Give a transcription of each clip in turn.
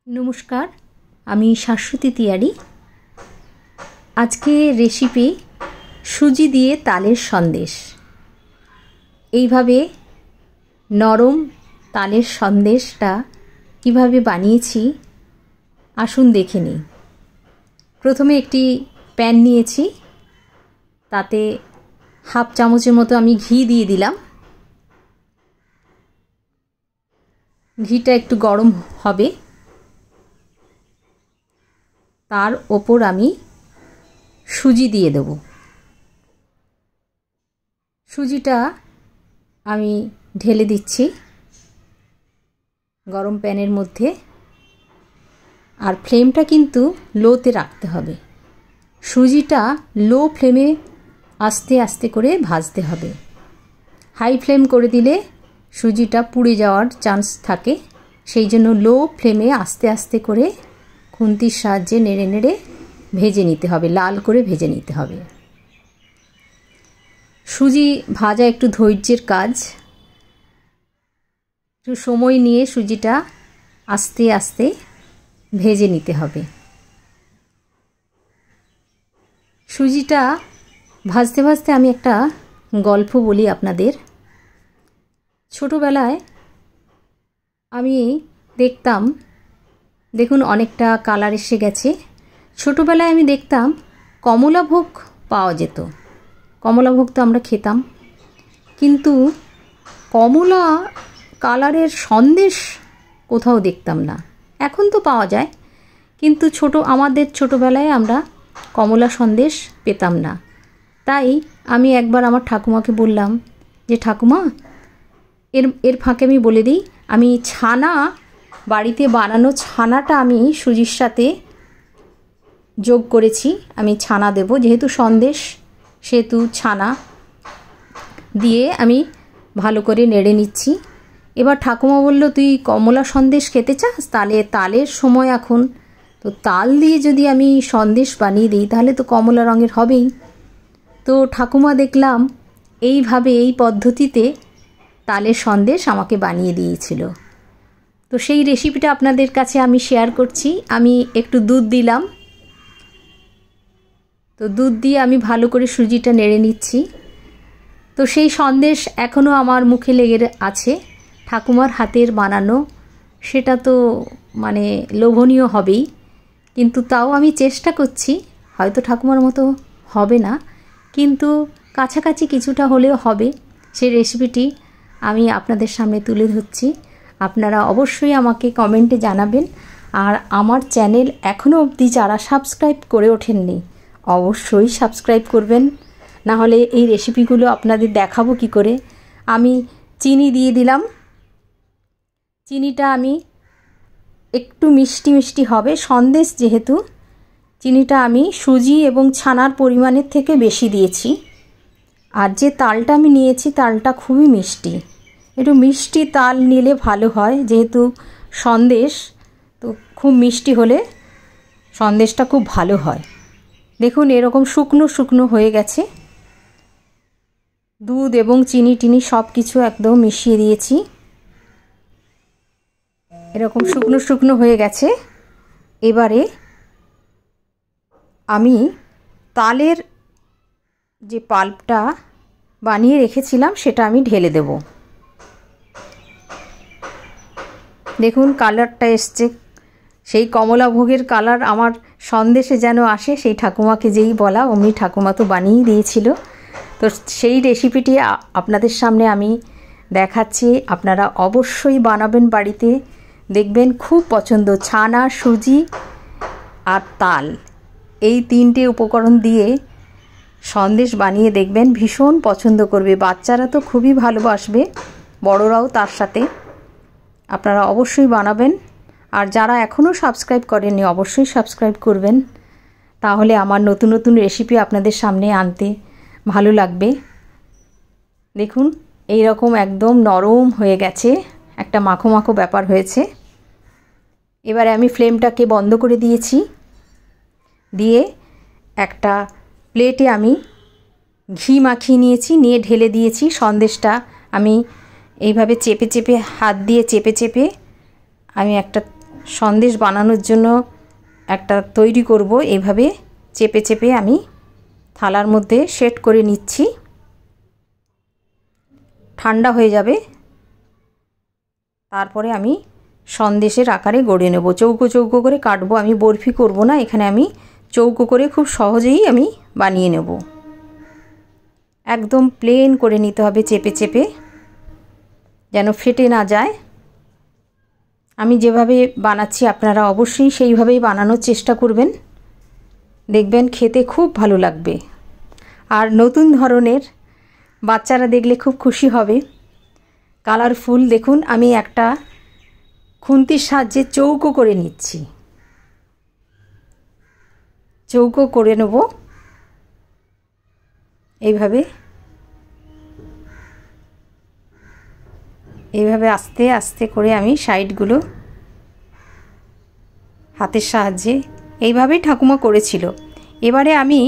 नमस्कार आमी शाश्वती तियारी। आज के रेसिपि सुजी दिए तालेर सन्देश। এইভাবে নরম তালের সন্দেশটা কিভাবে বানিয়েছি আসুন দেখে নিই। প্রথমে একটি প্যান নিয়েছি, তাতে হাফ চামচের মতো আমি ঘি দিয়ে দিলাম। ঘিটা একটু গরম হবে, তার ওপর আমি সুজি দিয়ে দেব। সুজিটা আমি ঢেলে দিচ্ছি গরম প্যানের মধ্যে, আর ফ্লেমটা কিন্তু লোতে রাখতে হবে। সুজিটা লো ফ্লেমে আস্তে আস্তে করে ভাজতে হবে। হাই ফ্লেম করে দিলে সুজিটা পুড়ে যাওয়ার চান্স থাকে, সেই জন্য লো ফ্লেমে আস্তে আস্তে করে খুন্তির সাহায্যে নেড়ে নেড়ে ভেজে নিতে হবে, লাল করে ভেজে নিতে হবে। সুজি ভাজা একটু ধৈর্যের কাজ, একটু সময় নিয়ে সুজিটা আস্তে আস্তে ভেজে নিতে হবে। সুজিটা ভাজতে ভাজতে আমি একটা গল্প বলি আপনাদের। ছোটোবেলায় আমি দেখতাম, দেখুন অনেকটা কালার এসে গেছে। ছোটোবেলায় আমি দেখতাম কমলাভোগ পাওয়া যেত, কমলাভোগ তো আমরা খেতাম, কিন্তু কমলা কালারের সন্দেশ কোথাও দেখতাম না। এখন তো পাওয়া যায়, কিন্তু আমাদের ছোটোবেলায় আমরা কমলা সন্দেশ পেতাম না। তাই আমি একবার আমার ঠাকুমাকে বললাম যে ঠাকুমা, এর ফাঁকে আমি বলে দিই, আমি ছানা বাড়িতে বানানো ছানাটা আমি সুজির সাথে যোগ করেছি। আমি ছানা দেব, যেহেতু সন্দেশ সেহেতু ছানা দিয়ে আমি ভালো করে নেড়ে নিচ্ছি। এবার ঠাকুমা বলল, তুই কমলা সন্দেশ খেতে চাস? তাহলে তালের সময় এখন, তো তাল দিয়ে যদি আমি সন্দেশ বানিয়ে দিই তাহলে তো কমলা রঙের হবেই। তো ঠাকুমা দেখলাম এইভাবে এই পদ্ধতিতে তালের সন্দেশ আমাকে বানিয়ে দিয়েছিল। তো সেই রেসিপিটা আপনাদের কাছে আমি শেয়ার করছি। আমি একটু দুধ দিলাম, তো দুধ দিয়ে আমি ভালো করে সুজিটা নেড়ে নিচ্ছি। তো সেই সন্দেশ এখনও আমার মুখে লেগে আছে। ঠাকুমার হাতের বানানো, সেটা তো মানে লোভনীয় হবেই, কিন্তু তাও আমি চেষ্টা করছি। হয়তো ঠাকুমার মতো হবে না, কিন্তু কাছাকাছি কিছুটা হলেও হবে। সেই রেসিপিটি আমি আপনাদের সামনে তুলে ধরছি। আপনারা অবশ্যই আমাকে কমেন্টে জানাবেন। আর আমার চ্যানেল এখনও অবধি যারা সাবস্ক্রাইব করে ওঠেননি, অবশ্যই সাবস্ক্রাইব করবেন, না হলে এই রেসিপিগুলো আপনাদের দেখাবো কি করে। আমি চিনি দিয়ে দিলাম। চিনিটা আমি একটু মিষ্টি মিষ্টি হবে, সন্দেশ যেহেতু, চিনিটা আমি সুজি এবং ছানার পরিমাণের থেকে বেশি দিয়েছি। আর যে তালটা আমি নিয়েছি তালটা খুবই মিষ্টি, একটু মিষ্টি তাল নিলে ভালো হয়, যেহেতু সন্দেশ, তো খুব মিষ্টি হলে সন্দেশটা খুব ভালো হয়। দেখুন এরকম শুকনো শুকনো হয়ে গেছে। দুধ এবং চিনি সব কিছু একদম মিশিয়ে দিয়েছি, এরকম শুকনো শুকনো হয়ে গেছে। এবারে আমি তালের যে পাল্পটা বানিয়ে রেখেছিলাম সেটা আমি ঢেলে দেব। দেখুন কালারটা এসছে, সেই কমলাভোগের কালার আমার সন্দেশে যেন আসে। সেই ঠাকুমাকে যেই বলা, অমনি ঠাকুমা তো বানিয়ে দিয়েছিল। তো সেই রেসিপিটি আপনাদের সামনে আমি দেখাচ্ছি। আপনারা অবশ্যই বানাবেন বাড়িতে, দেখবেন খুব পছন্দ। ছানা, সুজি আর তাল, এই তিনটে উপকরণ দিয়ে সন্দেশ বানিয়ে দেখবেন, ভীষণ পছন্দ করবে। বাচ্চারা তো খুবই ভালোবাসবে, বড়রাও তার সাথে। আপনারা অবশ্যই বানাবেন। আর যারা এখনও সাবস্ক্রাইব করেননি অবশ্যই সাবস্ক্রাইব করবেন, তাহলে আমার নতুন নতুন রেসিপি আপনাদের সামনে আনতে ভালো লাগবে। দেখুন এই রকম একদম নরম হয়ে গেছে, একটা মাখো মাখো ব্যাপার হয়েছে। এবারে আমি ফ্লেমটাকে বন্ধ করে দিয়েছি, দিয়ে একটা প্লেটে আমি ঘি মাখিয়ে নিয়েছি, নিয়ে ঢেলে দিয়েছি। সন্দেশটা আমি এইভাবে চেপে চেপে, হাত দিয়ে চেপে চেপে আমি একটা সন্দেশ বানানোর জন্য একটা তৈরি করব। এইভাবে চেপে চেপে আমি থালার মধ্যে সেট করে নিচ্ছি। ঠান্ডা হয়ে যাবে, তারপরে আমি সন্দেশের আকারে গড়ে নেব। চৌকো চৌকো করে কাটবো, আমি বরফি করব না, এখানে আমি চৌকো করে খুব সহজেই আমি বানিয়ে নেব। একদম প্লেন করে নিতে হবে, চেপে চেপে, যেন ফেটে না যায়। আমি যেভাবে বানাচ্ছি আপনারা অবশ্যই সেইভাবেই বানানোর চেষ্টা করবেন, দেখবেন খেতে খুব ভালো লাগবে। আর নতুন ধরনের, বাচ্চারা দেখলে খুব খুশি হবে। কালারফুল দেখুন, আমি একটা খুন্তির সাহায্যে চৌকো করে নিচ্ছি। চৌকো করে নেব এইভাবে। এইভাবে আস্তে আস্তে করে আমি সাইডগুলো হাতের সাহায্যে, এইভাবেই ঠাকুমা করেছিল। এবারে আমি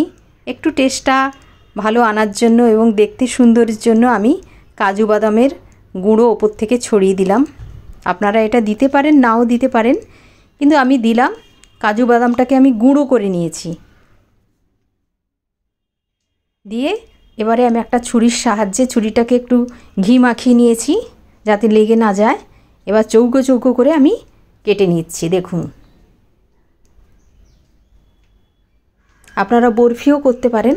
একটু টেস্টটা ভালো আনার জন্য এবং দেখতে সুন্দরের জন্য আমি কাজু বাদামের গুঁড়ো ওপর থেকে ছড়িয়ে দিলাম। আপনারা এটা দিতে পারেন, নাও দিতে পারেন, কিন্তু আমি দিলাম। কাজু বাদামটাকে আমি গুঁড়ো করে নিয়েছি। দিয়ে এবারে আমি একটা ছুরির সাহায্যে ছুরিটাকে একটু ঘি মাখিয়ে নিয়েছি যাতে লেগে না যায়। এবার চৌকো চৌকো করে আমি কেটে নিচ্ছি। দেখুন, আপনারা বরফিও করতে পারেন।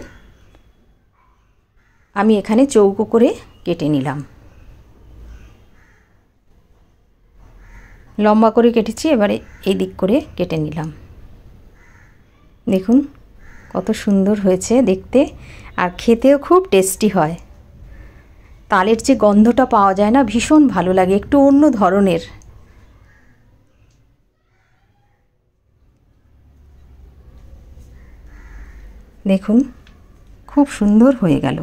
আমি এখানে চৌকো করে কেটে নিলাম, লম্বা করে কেটেছি। এবারে এই দিক করে কেটে নিলাম। দেখুন কত সুন্দর হয়েছে দেখতে, আর খেতেও খুব টেস্টি হয়। তালের যে গন্ধটা পাওয়া যায় না, ভীষণ ভালো লাগে, একটু অন্য ধরনের। দেখুন খুব সুন্দর হয়ে গেল।